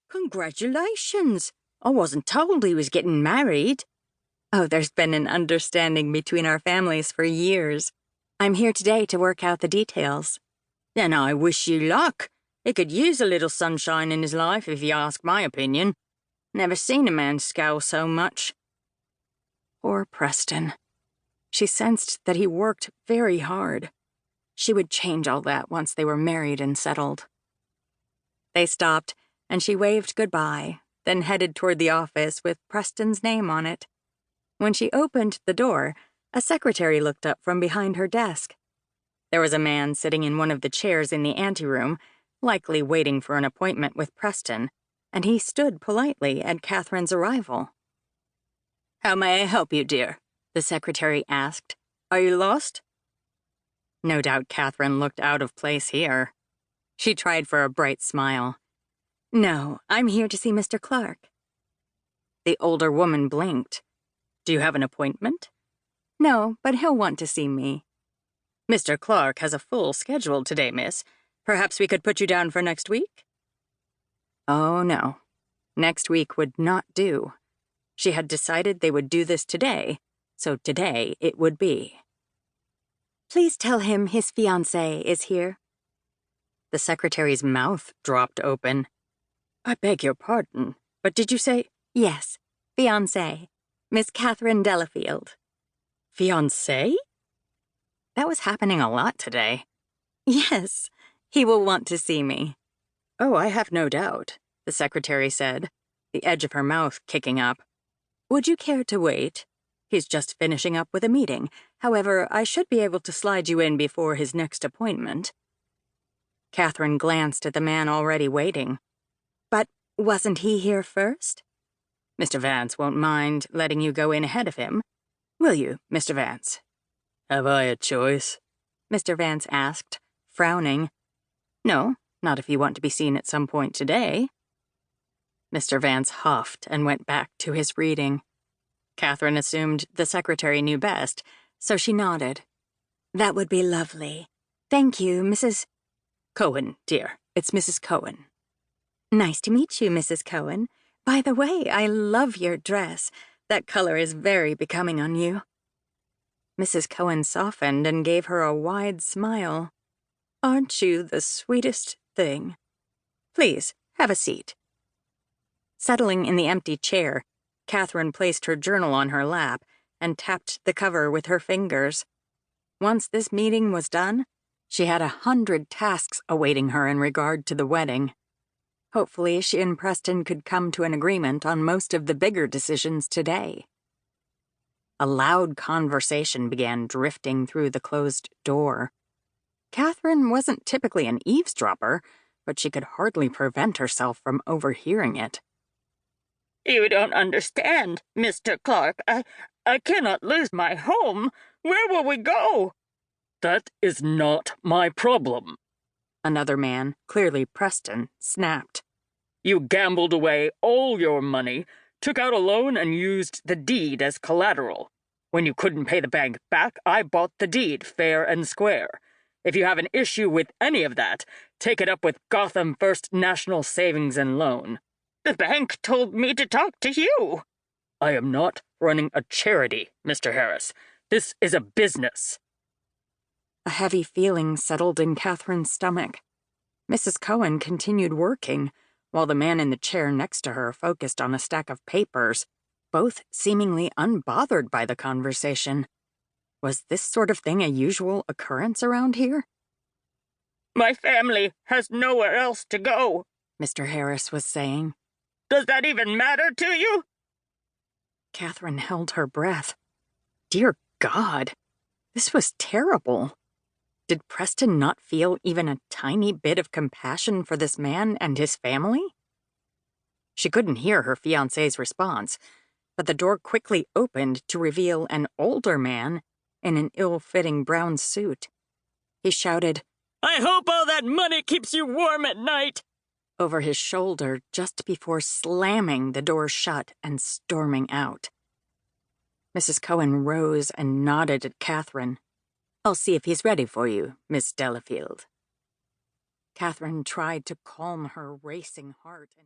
Congratulations! I wasn't told he was getting married. Oh, there's been an understanding between our families for years. I'm here today to work out the details. Then I wish you luck. He could use a little sunshine in his life, if you ask my opinion. Never seen a man scowl so much. Poor Preston. She sensed that he worked very hard. She would change all that once they were married and settled. They stopped, and she waved goodbye, then headed toward the office with Preston's name on it. When she opened the door, a secretary looked up from behind her desk. There was a man sitting in one of the chairs in the anteroom, likely waiting for an appointment with Preston, and he stood politely at Katherine's arrival. "How may I help you, dear?" the secretary asked. "Are you lost?" No doubt Katherine looked out of place here. She tried for a bright smile. "No, I'm here to see Mr. Clarke." The older woman blinked. "Do you have an appointment?" "No, but he'll want to see me." "Mr. Clarke has a full schedule today, miss. Perhaps we could put you down for next week?" Oh, no. Next week would not do. She had decided they would do this today, so today it would be. "Please tell him his fiancée is here." The secretary's mouth dropped open. "I beg your pardon, but did you say—" "Yes, fiancée. Miss Katherine Delafield." "Fiancée?" That was happening a lot today. "Yes, he will want to see me." "Oh, I have no doubt," the secretary said, the edge of her mouth kicking up. "Would you care to wait? He's just finishing up with a meeting. However, I should be able to slide you in before his next appointment." Katherine glanced at the man already waiting. "But wasn't he here first?" "Mr. Vance won't mind letting you go in ahead of him. Will you, Mr. Vance?" "Have I a choice?" Mr. Vance asked, frowning. "No, not if you want to be seen at some point today." Mr. Vance huffed and went back to his reading. Katherine assumed the secretary knew best, so she nodded. "That would be lovely. Thank you, Mrs. "Cohen, dear. It's Mrs. Cohen." "Nice to meet you, Mrs. Cohen. By the way, I love your dress. That color is very becoming on you." Mrs. Cohen softened and gave her a wide smile. "Aren't you the sweetest thing? Please, have a seat." Settling in the empty chair, Katherine placed her journal on her lap and tapped the cover with her fingers. Once this meeting was done, she had 100 tasks awaiting her in regard to the wedding. Hopefully, she and Preston could come to an agreement on most of the bigger decisions today. A loud conversation began drifting through the closed door. Katherine wasn't typically an eavesdropper, but she could hardly prevent herself from overhearing it. "You don't understand, Mr. Clarke. I cannot lose my home. Where will we go?" "That is not my problem," another man, clearly Preston, snapped. "You gambled away all your money, took out a loan and used the deed as collateral. When you couldn't pay the bank back, I bought the deed fair and square. If you have an issue with any of that, take it up with Gotham First National Savings and Loan." "The bank told me to talk to you." "I am not running a charity, Mr. Harris. This is a business." A heavy feeling settled in Katherine's stomach. Mrs. Cohen continued working, while the man in the chair next to her focused on a stack of papers, both seemingly unbothered by the conversation. Was this sort of thing a usual occurrence around here? "My family has nowhere else to go," Mr. Harris was saying. "Does that even matter to you?" Katherine held her breath. Dear God, this was terrible. Did Preston not feel even a tiny bit of compassion for this man and his family? She couldn't hear her fiancé's response, but the door quickly opened to reveal an older man in an ill-fitting brown suit. He shouted, "I hope all that money keeps you warm at night," over his shoulder just before slamming the door shut and storming out. Mrs. Cohen rose and nodded at Katherine. "I'll see if he's ready for you, Miss Delafield." Katherine tried to calm her racing heart and